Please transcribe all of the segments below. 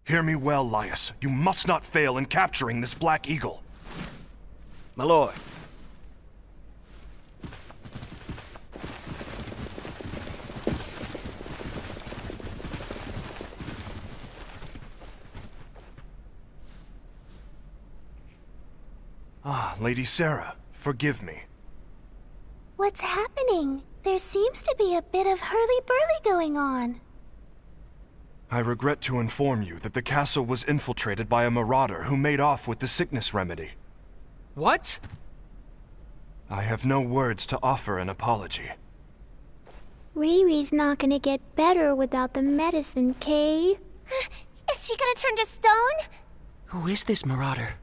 Hear me well, Laius. You must not fail in capturing this Black Eagle. My lord. Ah, Lady Sarah, forgive me. What's happening? There seems to be a bit of hurly-burly going on. I regret to inform you that the castle was infiltrated by a marauder who made off with the sickness remedy. What? I have no words to offer an apology. Riri's not gonna get better without the medicine, Kay. Is she gonna turn to stone? Who is this marauder?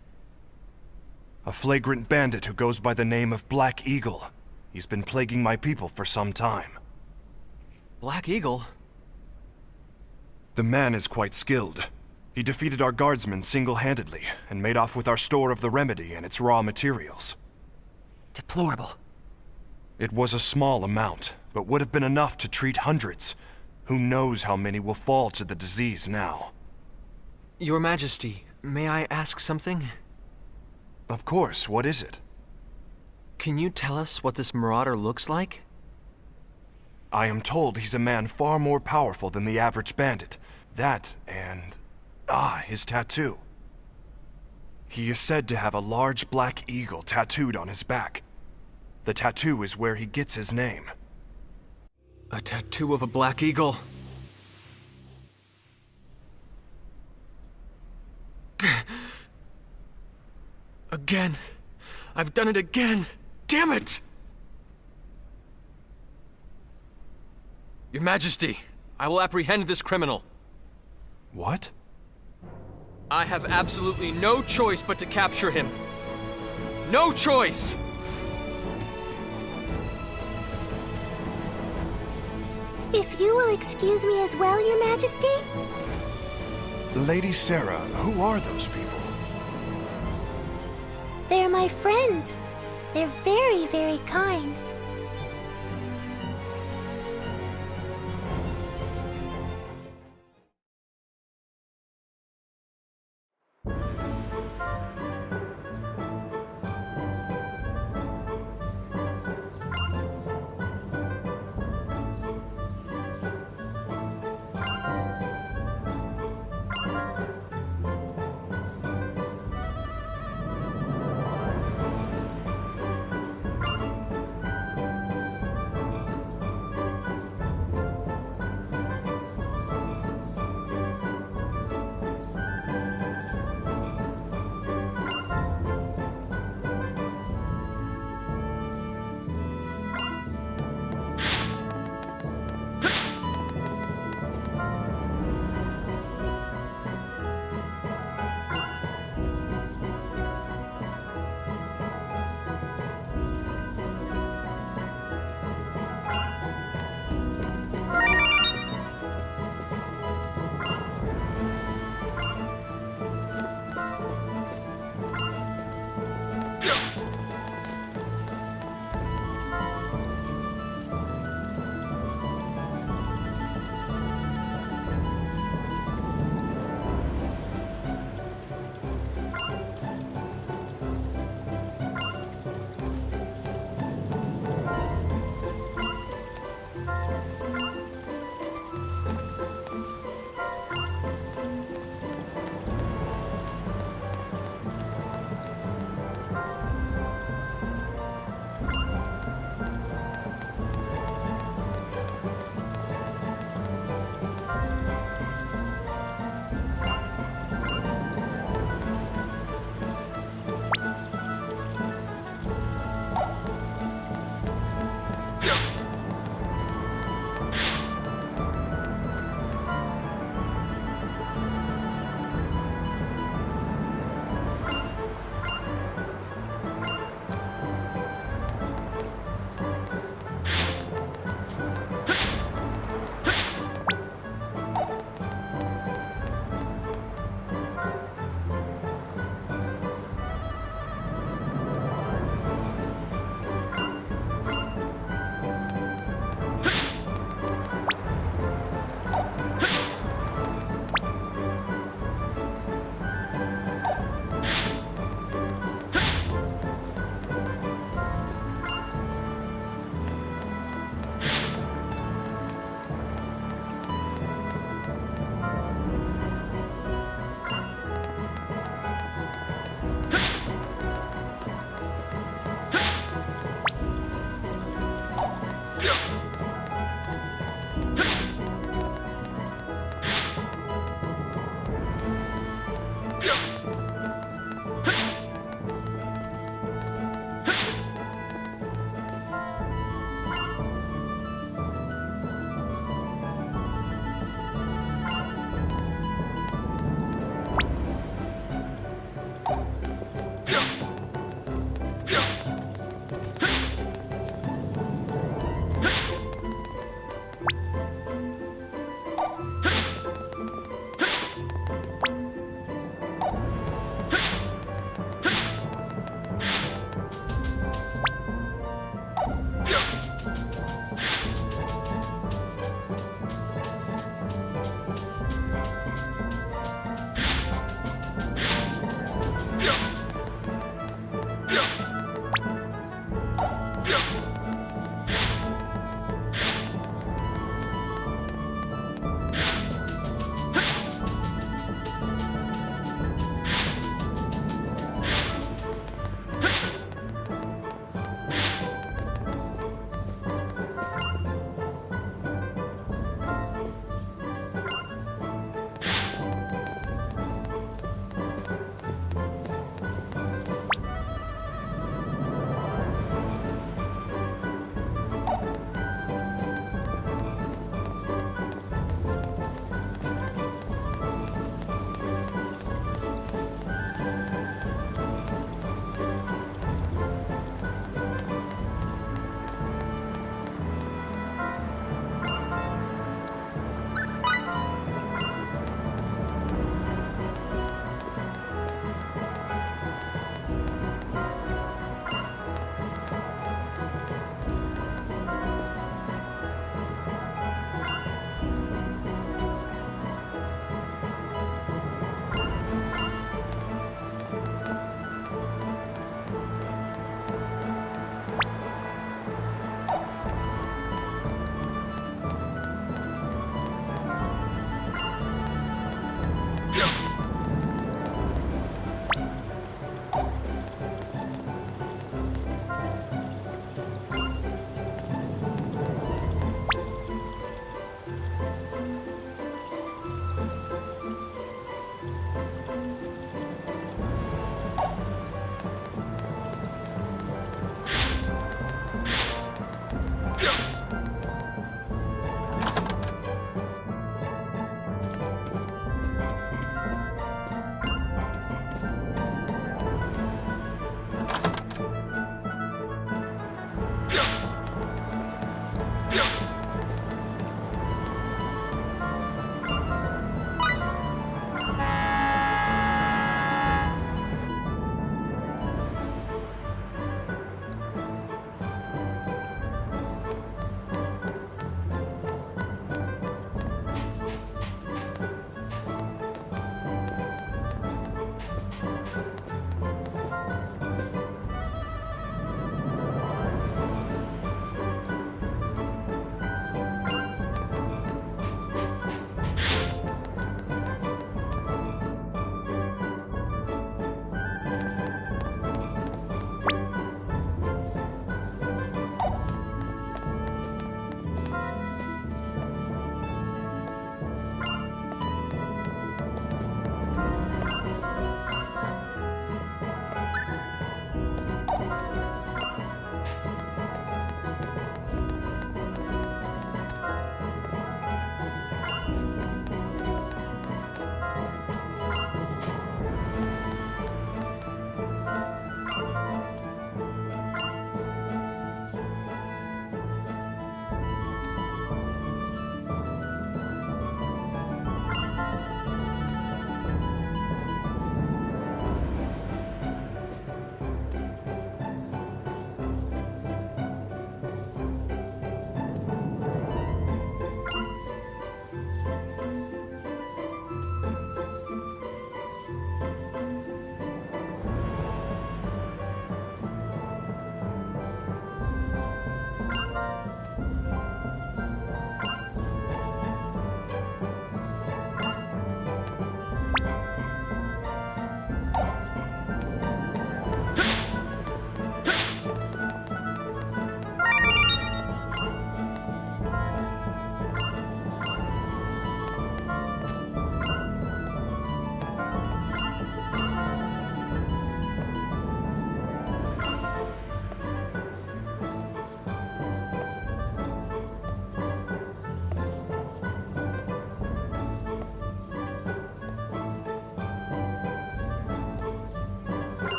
A flagrant bandit who goes by the name of Black Eagle. He's been plaguing my people for some time. Black Eagle? The man is quite skilled. He defeated our guardsmen single-handedly and made off with our store of the remedy and its raw materials. Deplorable. It was a small amount, but would have been enough to treat hundreds. Who knows how many will fall to the disease now? Your Majesty, may I ask something? Of course, what is it? Can you tell us what this marauder looks like? I am told he's a man far more powerful than the average bandit. That and... his tattoo. He is said to have a large black eagle tattooed on his back. The tattoo is where he gets his name. A tattoo of a Black Eagle. Again. I've done it again. Damn it! Your Majesty, I will apprehend this criminal. What? I have absolutely no choice but to capture him. No choice! If you will excuse me as well, Your Majesty? Lady Sarah, who are those people? They're my friends. They're very, very kind.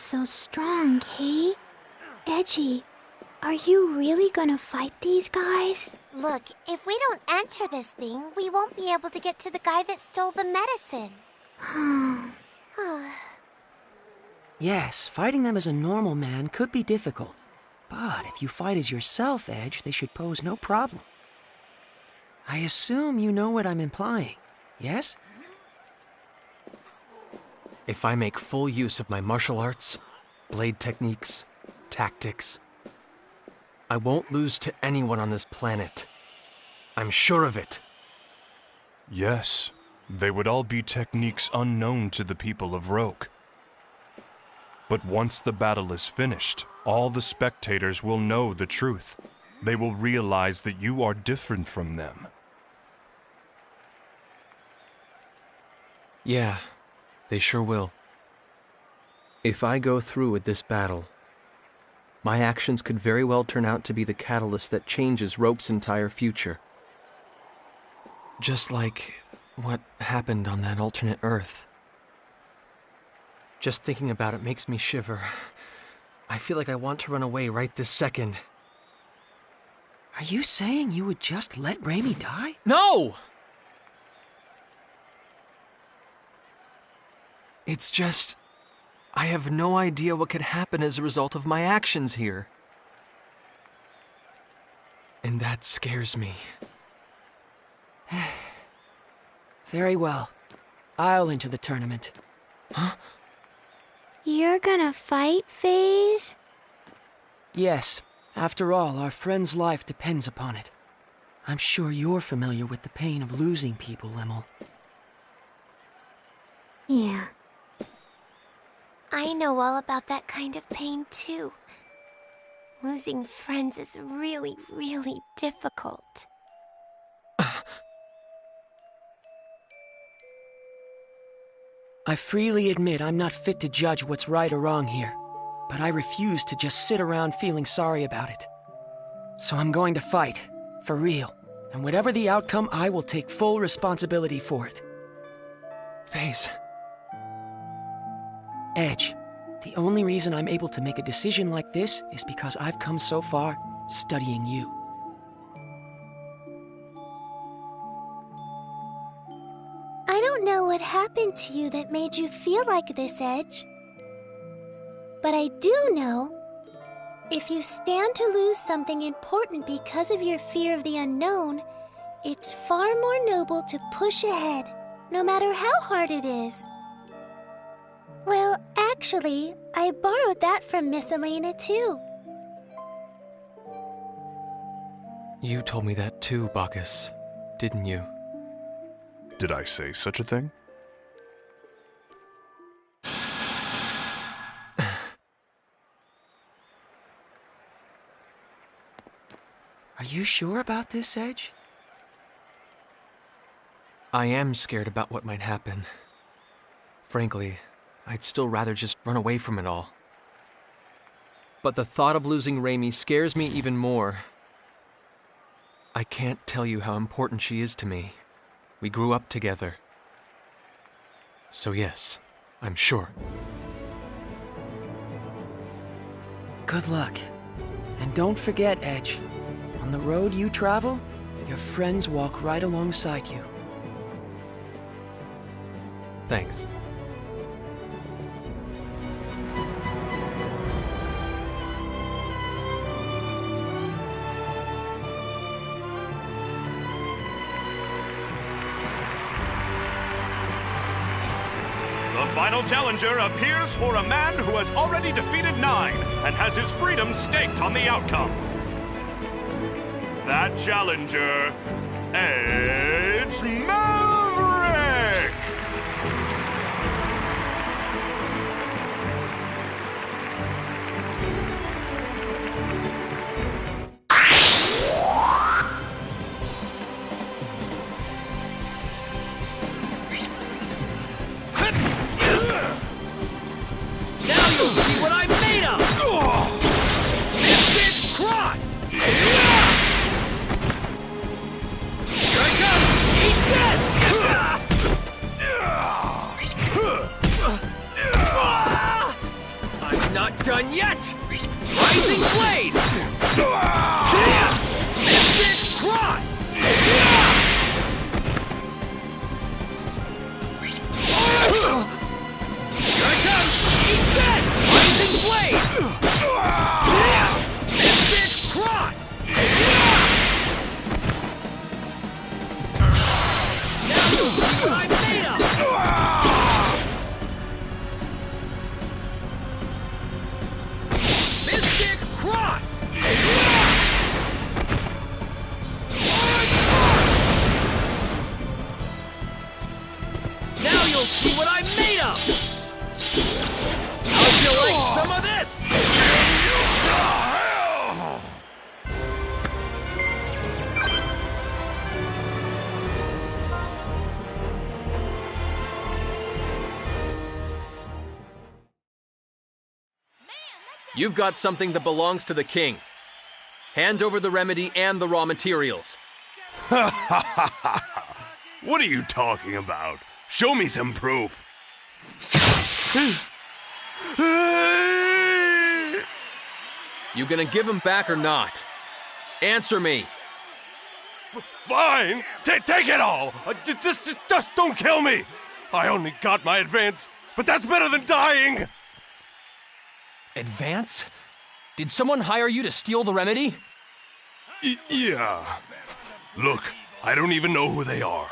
so strong, Kay. Edgy, are you really gonna fight these guys? Look, if we don't enter this thing, we won't be able to get to the guy that stole the medicine. Yes, fighting them as a normal man could be difficult. But if you fight as yourself, Edge, they should pose no problem. I assume you know what I'm implying, yes? If I make full use of my martial arts, blade techniques, tactics, I won't lose to anyone on this planet. I'm sure of it. Yes, they would all be techniques unknown to the people of Roke. But once the battle is finished, all the spectators will know the truth. They will realize that you are different from them. Yeah, they sure will. If I go through with this battle, my actions could very well turn out to be the catalyst that changes Roke's entire future. Just like what happened on that alternate Earth. Just thinking about it makes me shiver. I feel like I want to run away right this second. Are you saying you would just let Raimi die? No! It's just, I have no idea what could happen as a result of my actions here. And that scares me. Very well. I'll enter the tournament. Huh? You're gonna fight, FaZe? Yes. After all, our friend's life depends upon it. I'm sure you're familiar with the pain of losing people, Limmel. Yeah. I know all about that kind of pain, too. Losing friends is really, really difficult. I freely admit I'm not fit to judge what's right or wrong here, but I refuse to just sit around feeling sorry about it. So I'm going to fight, for real, and whatever the outcome, I will take full responsibility for it. FaZe. Edge, the only reason I'm able to make a decision like this is because I've come so far studying you. I don't know what happened to you that made you feel like this, Edge. But I do know, if you stand to lose something important because of your fear of the unknown, it's far more noble to push ahead, no matter how hard it is. Well, actually, I borrowed that from Miss Elena, too. You told me that too, Bacchus, didn't you? Did I say such a thing? Are you sure about this, Edge? I am scared about what might happen. Frankly, I'd still rather just run away from it all. But the thought of losing Raimi scares me even more. I can't tell you how important she is to me. We grew up together. So yes, I'm sure. Good luck. And don't forget, Edge, on the road you travel, your friends walk right alongside you. Thanks. The final challenger appears for a man who has already defeated 9 and has his freedom staked on the outcome. That challenger, Edge Maverick! See what I'm made of! Instant cross! Here I come! Eat this! You've got something that belongs to the king. Hand over the remedy and the raw materials. What are you talking about? Show me some proof. You gonna give him back or not? Answer me. Fine. Take it all. Just don't kill me. I only got my advance, but that's better than dying. Advance? Did someone hire you to steal the remedy? Yeah. Look, I don't even know who they are.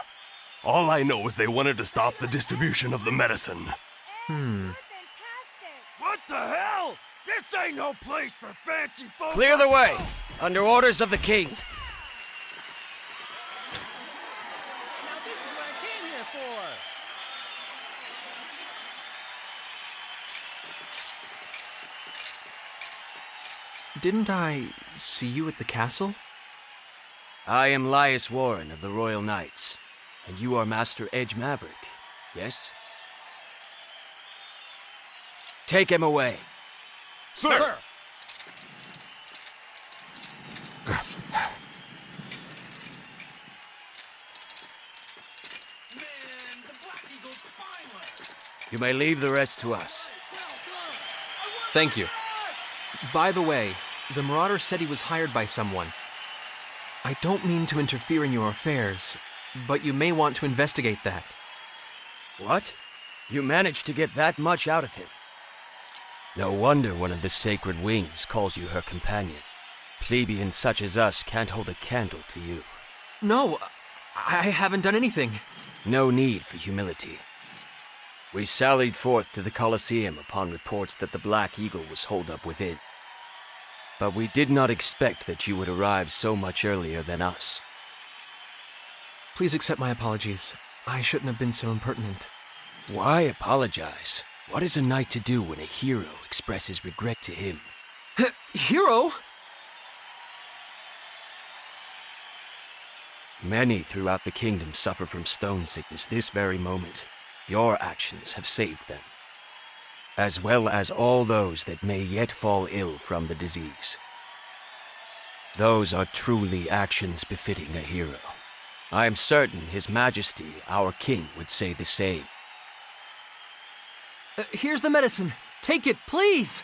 All I know is they wanted to stop the distribution of the medicine. What the hell? This ain't no place for fancy folks. Clear the way, under orders of the king. Didn't I see you at the castle? I am Lias Warren of the Royal Knights, and you are Master Edge Maverick, yes? Take him away. Sir! You may leave the rest to us. Thank you. By the way, the Marauder said he was hired by someone. I don't mean to interfere in your affairs, but you may want to investigate that. What? You managed to get that much out of him? No wonder one of the Sacred Wings calls you her companion. Plebeians such as us can't hold a candle to you. No, I haven't done anything. No need for humility. We sallied forth to the Colosseum upon reports that the Black Eagle was holed up within. But we did not expect that you would arrive so much earlier than us. Please accept my apologies. I shouldn't have been so impertinent. Why apologize? What is a knight to do when a hero expresses regret to him? Hero? Many throughout the kingdom suffer from stone sickness this very moment. Your actions have saved them, as well as all those that may yet fall ill from the disease. Those are truly actions befitting a hero. I am certain His Majesty, our king, would say the same. Here's the medicine. Take it, please!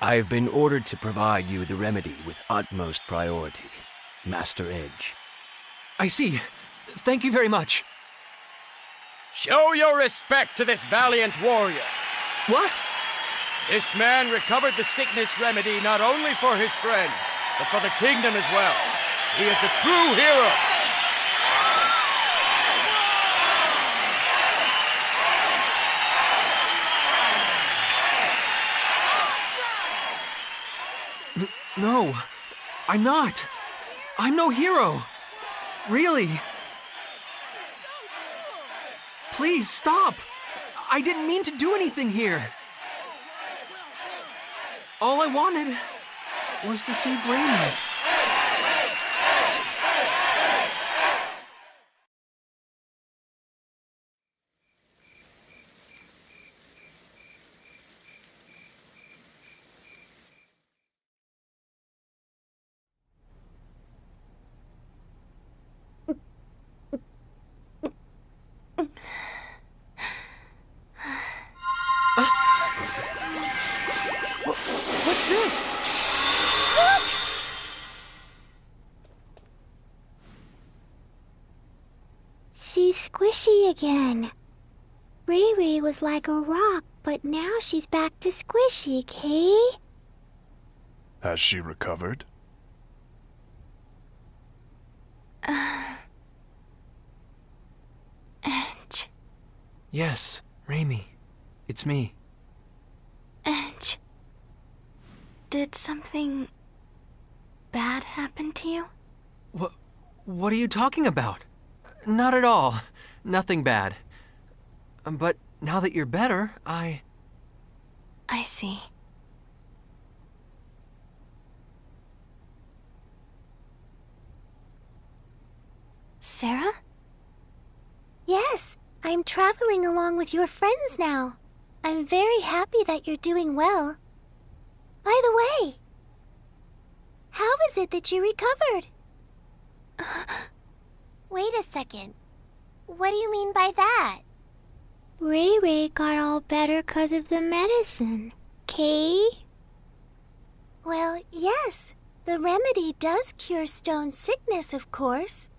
I have been ordered to provide you the remedy with utmost priority, Master Edge. I see. Thank you very much. Show your respect to this valiant warrior. What? This man recovered the sickness remedy not only for his friend, but for the kingdom as well. He is a true hero. No, I'm not. I'm no hero. Really. Please stop. I didn't mean to do anything here. All I wanted was to save Raymond. What's this? She's squishy again. Riri was like a rock, but now she's back to squishy, Kay? Has she recovered? Edge. Yes, Raimi. It's me. Edge. Did something bad happen to you? What are you talking about? Not at all. Nothing bad. But now that you're better, I see. Sarah? Yes, I'm traveling along with your friends now. I'm very happy that you're doing well. By the way, how is it that you recovered? Wait a second. What do you mean by that? Ray Ray got all better 'cause of the medicine, Kay? Well, yes. The remedy does cure stone sickness, of course.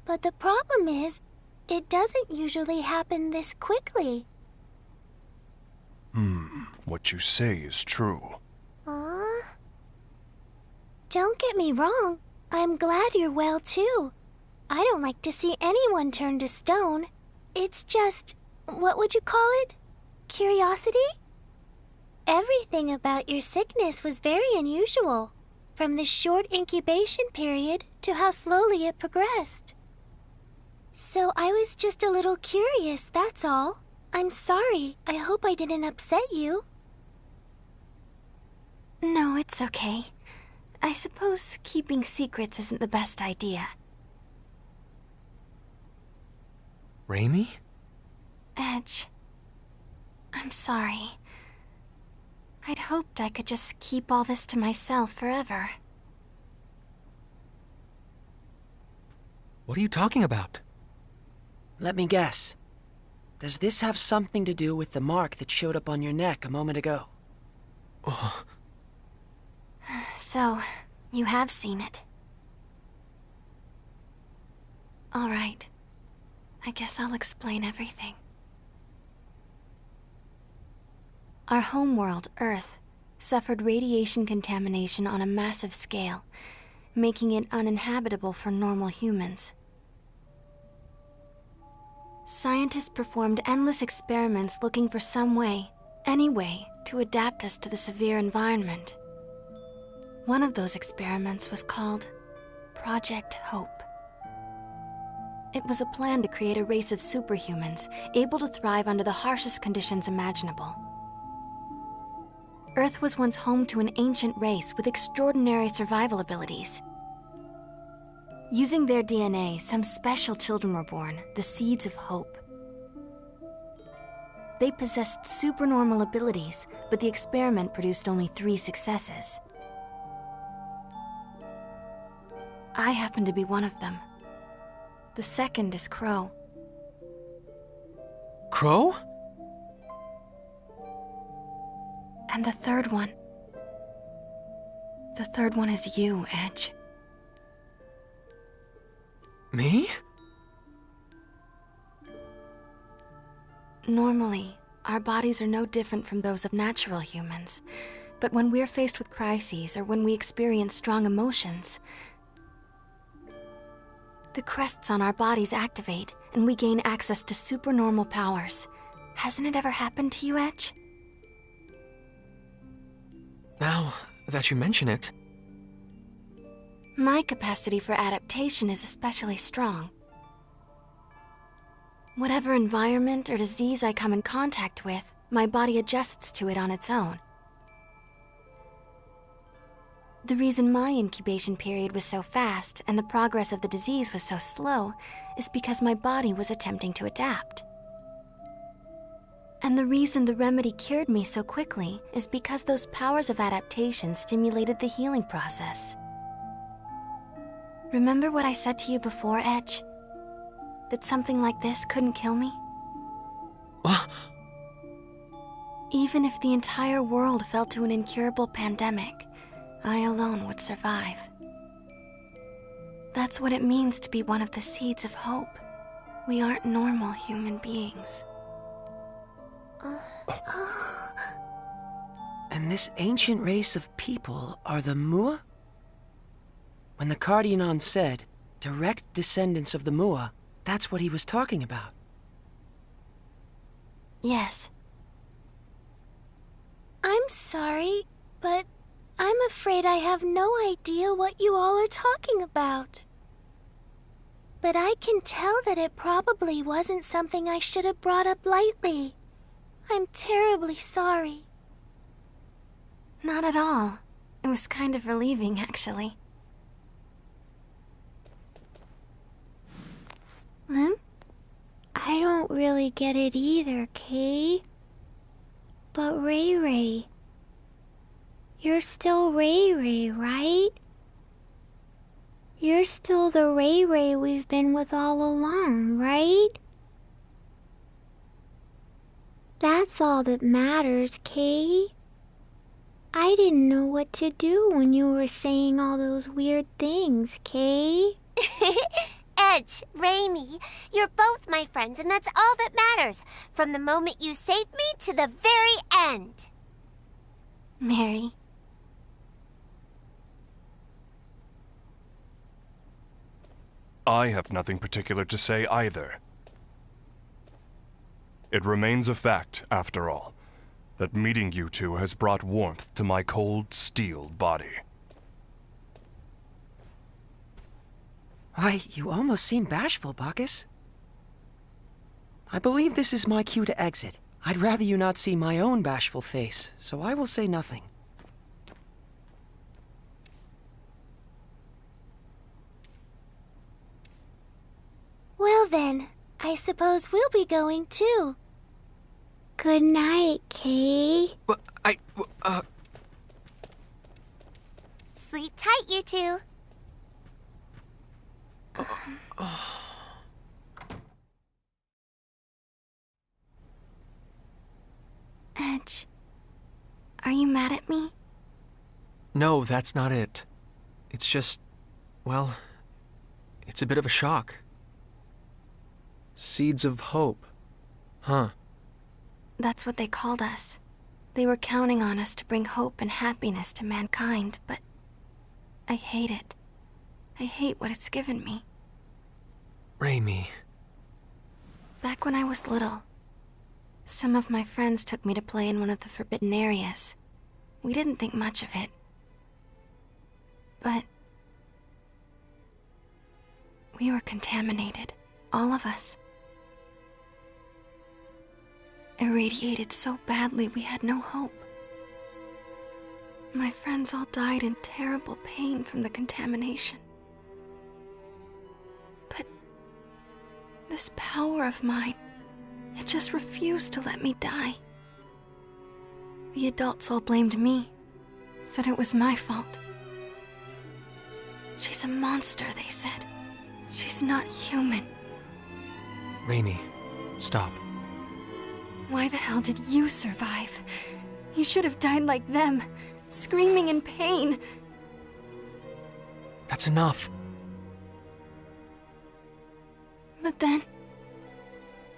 But the problem is, it doesn't usually happen this quickly. What you say is true. Don't get me wrong. I'm glad you're well, too. I don't like to see anyone turn to stone. It's just, what would you call it? Curiosity? Everything about your sickness was very unusual, from the short incubation period to how slowly it progressed. So I was just a little curious, that's all. I'm sorry. I hope I didn't upset you. No, it's okay. I suppose keeping secrets isn't the best idea. Raimi? Edge, I'm sorry. I'd hoped I could just keep all this to myself forever. What are you talking about? Let me guess. Does this have something to do with the mark that showed up on your neck a moment ago? So, you have seen it. All right. I guess I'll explain everything. Our homeworld, Earth, suffered radiation contamination on a massive scale, making it uninhabitable for normal humans. Scientists performed endless experiments looking for some way, any way, to adapt us to the severe environment. One of those experiments was called Project Hope. It was a plan to create a race of superhumans able to thrive under the harshest conditions imaginable. Earth was once home to an ancient race with extraordinary survival abilities. Using their DNA, some special children were born, the seeds of hope. They possessed supernormal abilities, but the experiment produced only 3 successes. I happen to be one of them. The second is Crow. Crow? And the third one... The third one is you, Edge. Me? Normally, our bodies are no different from those of natural humans. But when we're faced with crises or when we experience strong emotions, the crests on our bodies activate and we gain access to supernormal powers. Hasn't it ever happened to you, Edge? Now that you mention it. My capacity for adaptation is especially strong. Whatever environment or disease I come in contact with, my body adjusts to it on its own. The reason my incubation period was so fast and the progress of the disease was so slow is because my body was attempting to adapt. And the reason the remedy cured me so quickly is because those powers of adaptation stimulated the healing process. Remember what I said to you before, Edge? That something like this couldn't kill me? Even if the entire world fell to an incurable pandemic, I alone would survive. That's what it means to be one of the seeds of hope. We aren't normal human beings. And this ancient race of people are the Mua? When the Cardionon said, direct descendants of the Mua, that's what he was talking about. Yes. I'm sorry, but I'm afraid I have no idea what you all are talking about. But I can tell that it probably wasn't something I should have brought up lightly. I'm terribly sorry. Not at all. It was kind of relieving, actually. I don't really get it either, Kay. But Ray Ray, you're still Ray Ray, right? You're still the Ray Ray we've been with all along, right? That's all that matters, Kay. I didn't know what to do when you were saying all those weird things, Kay. Edge, Raimi, you're both my friends, and that's all that matters. From the moment you saved me to the very end. Mary. I have nothing particular to say either. It remains a fact, after all, that meeting you two has brought warmth to my cold, steeled body. Why, you almost seem bashful, Bacchus. I believe this is my cue to exit. I'd rather you not see my own bashful face, so I will say nothing. Well then, I suppose we'll be going too. Good night, Kay. But Sleep tight, you two. Edge, are you mad at me? no, that's not it. It's just, well, it's a bit of a shock. Seeds of hope. Huh. That's what they called us. They were counting on us to bring hope and happiness to mankind, but I hate it. I hate what it's given me. Raimi. Back when I was little, some of my friends took me to play in one of the forbidden areas. We didn't think much of it. But we were contaminated, all of us. Irradiated so badly we had no hope. My friends all died in terrible pain from the contamination. But this power of mine, it just refused to let me die. The adults all blamed me, said it was my fault. She's a monster, they said. She's not human. Raimi, stop. Why the hell did you survive? You should have died like them, screaming in pain. That's enough. But then,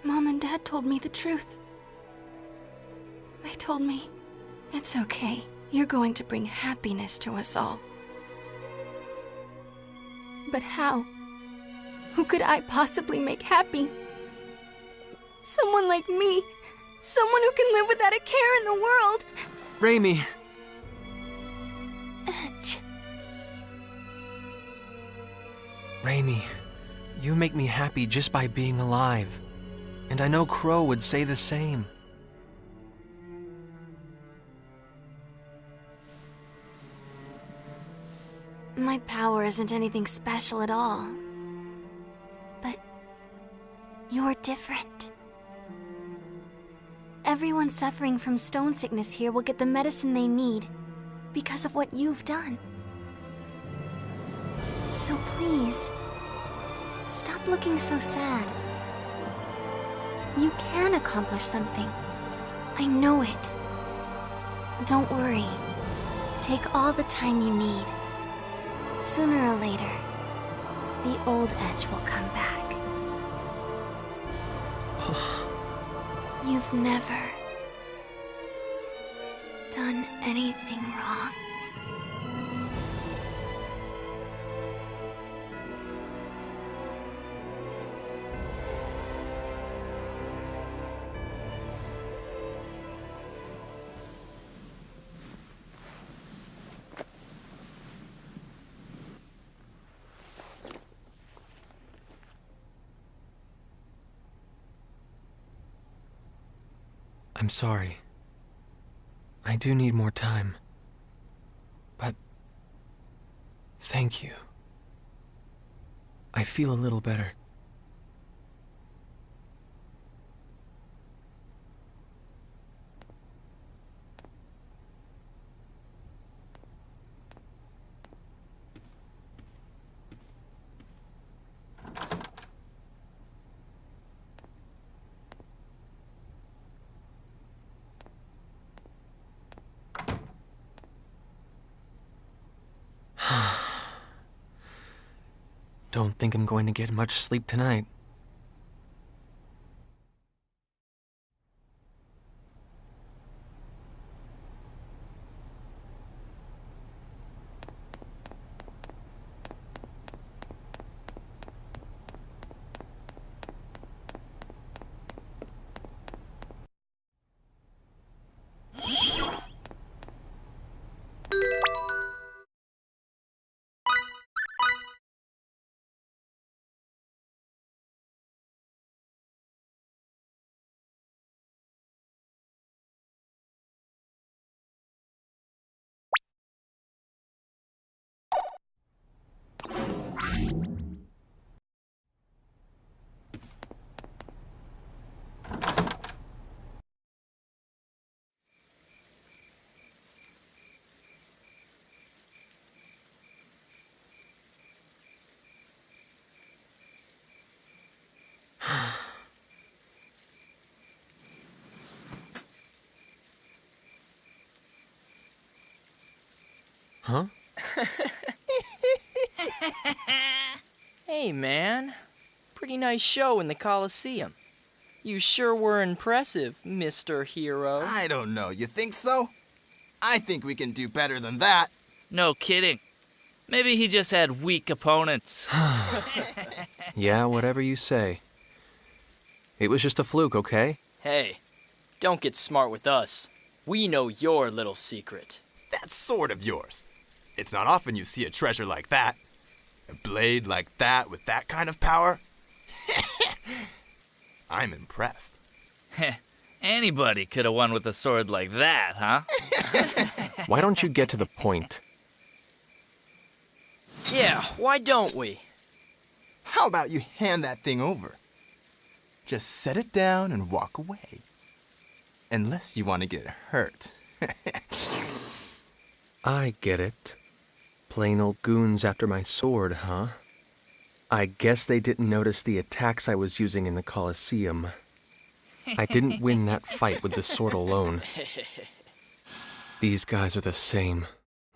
Mom and Dad told me the truth. They told me, it's okay. You're going to bring happiness to us all. But how? Who could I possibly make happy? Someone like me. Someone who can live without a care in the world. Raimi! Edge. Raimi, you make me happy just by being alive. And I know Crow would say the same. My power isn't anything special at all. But you're different. Everyone suffering from stone sickness here will get the medicine they need because of what you've done. So please, stop looking so sad. You can accomplish something. I know it. Don't worry. Take all the time you need. Sooner or later, the old Edge will come back. You've never done anything wrong. I'm sorry. I do need more time. But thank you. I feel a little better. Don't think I'm going to get much sleep tonight. Huh? Hey, man. Pretty nice show in the Coliseum. You sure were impressive, Mr. Hero. I don't know. You think so? I think we can do better than that. No kidding. Maybe he just had weak opponents. Yeah, whatever you say. It was just a fluke, okay? Hey, don't get smart with us. We know your little secret. That sword of yours. It's not often you see a treasure like that. A blade like that with that kind of power. I'm impressed. Anybody could have won with a sword like that, huh? Why don't you get to the point? Yeah, why don't we? How about you hand that thing over? Just set it down and walk away. Unless you want to get hurt. I get it. Plain old goons after my sword, huh? I guess they didn't notice the attacks I was using in the Coliseum. I didn't win that fight with the sword alone. These guys are the same,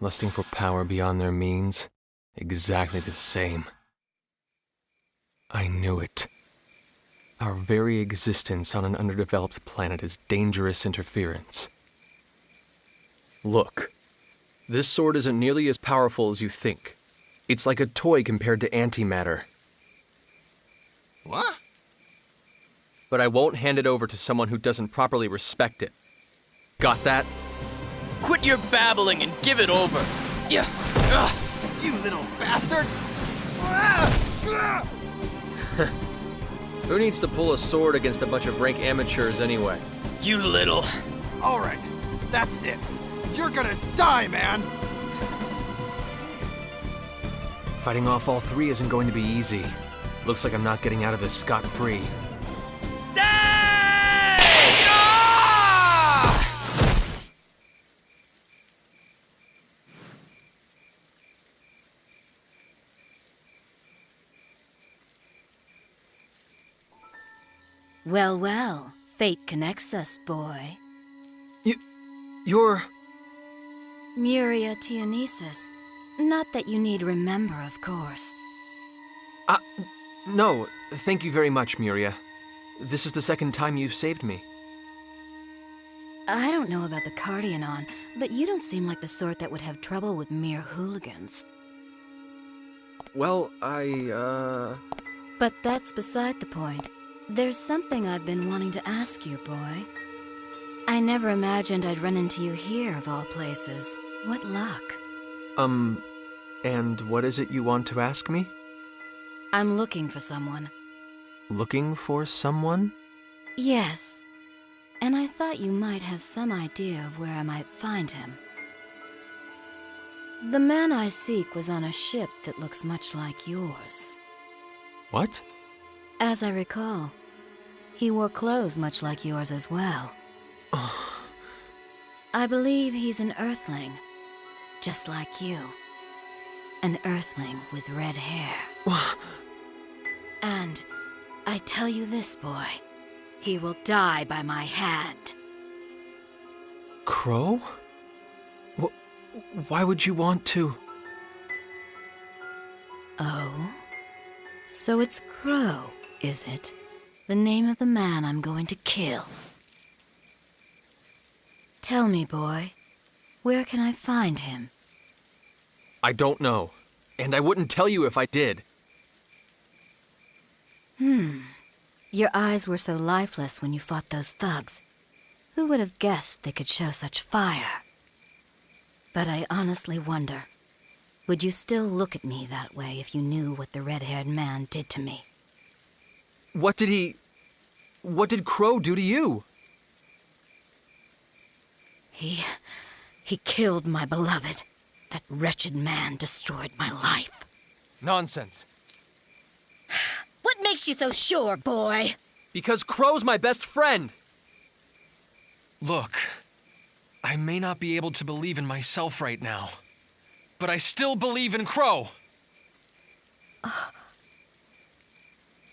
lusting for power beyond their means. Exactly the same. I knew it. Our very existence on an underdeveloped planet is dangerous interference. Look, this sword isn't nearly as powerful as you think. It's like a toy compared to antimatter. What? But I won't hand it over to someone who doesn't properly respect it. Got that? Quit your babbling and give it over. Yeah. Ugh. You little bastard! Who needs to pull a sword against a bunch of rank amateurs anyway? You little... All right, that's it. You're gonna die, man! Fighting off all three isn't going to be easy. Looks like I'm not getting out of this scot-free. Well, well, fate connects us, boy. You're... Muria Tianesis. Not that you need remember, of course. No, thank you very much, Muria. This is the second time you've saved me. I don't know about the Cardionon, but you don't seem like the sort that would have trouble with mere hooligans. Well, But that's beside the point. There's something I've been wanting to ask you, boy. I never imagined I'd run into you here, of all places. What luck. And what is it you want to ask me? I'm looking for someone. Looking for someone? Yes. And I thought you might have some idea of where I might find him. The man I seek was on a ship that looks much like yours. What? As I recall, he wore clothes much like yours as well. I believe he's an Earthling, just like you. An Earthling with red hair. And I tell you this, boy, he will die by my hand. Crow? Why would you want to? Oh? So it's Crow, is it? The name of the man I'm going to kill. Tell me, boy, where can I find him? I don't know, and I wouldn't tell you if I did. Your eyes were so lifeless when you fought those thugs. Who would have guessed they could show such fire? But I honestly wonder, would you still look at me that way if you knew what the red-haired man did to me? What did Crow do to you? He killed my beloved. That wretched man destroyed my life. Nonsense. What makes you so sure, boy? Because Crow's my best friend. Look, I may not be able to believe in myself right now, but I still believe in Crow.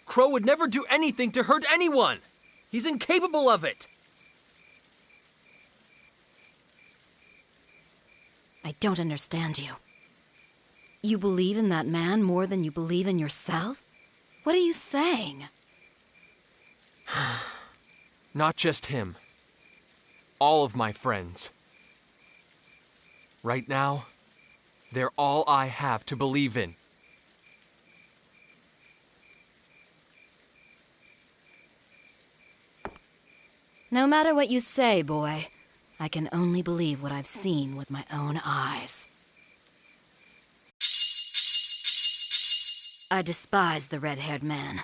Crow would never do anything to hurt anyone. He's incapable of it. I don't understand you. You believe in that man more than you believe in yourself? What are you saying? Not just him. All of my friends. Right now, they're all I have to believe in. No matter what you say, boy, I can only believe what I've seen with my own eyes. I despise the red-haired man,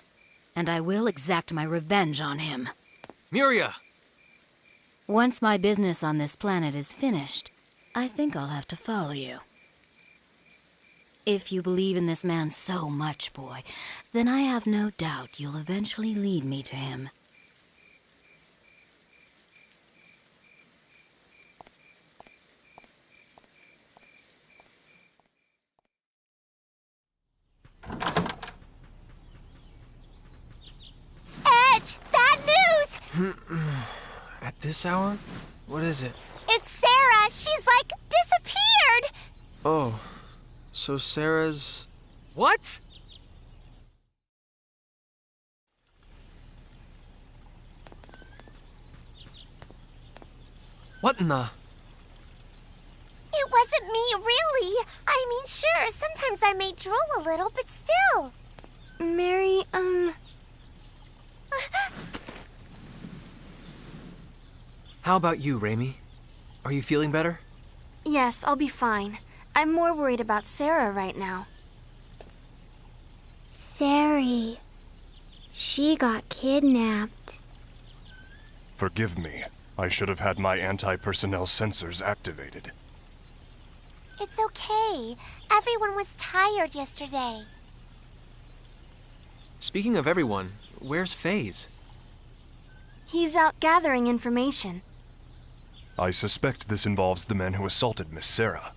and I will exact my revenge on him. Miria! Once my business on this planet is finished, I think I'll have to follow you. If you believe in this man so much, boy, then I have no doubt you'll eventually lead me to him. Edge! Bad news! At this hour? What is it? It's Sarah! She's like disappeared! Oh, so Sarah's... What? What in the... It wasn't me, really. I mean, sure, sometimes I may drool a little, but still. Mary, How about you, Raimi? Are you feeling better? Yes, I'll be fine. I'm more worried about Sarah right now. Sari. She got kidnapped. Forgive me. I should have had my anti-personnel sensors activated. It's okay. Everyone was tired yesterday. Speaking of everyone, where's FaZe? He's out gathering information. I suspect this involves the men who assaulted Miss Sarah.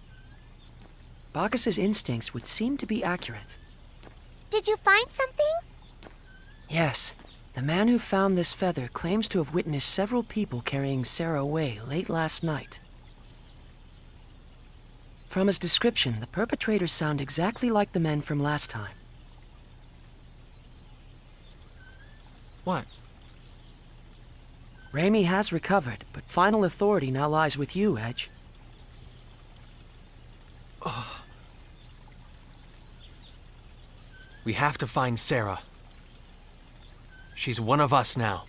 Bacchus's instincts would seem to be accurate. Did you find something? Yes. The man who found this feather claims to have witnessed several people carrying Sarah away late last night. From his description, the perpetrators sound exactly like the men from last time. What? Raimi has recovered, but final authority now lies with you, Edge. We have to find Sarah. She's one of us now.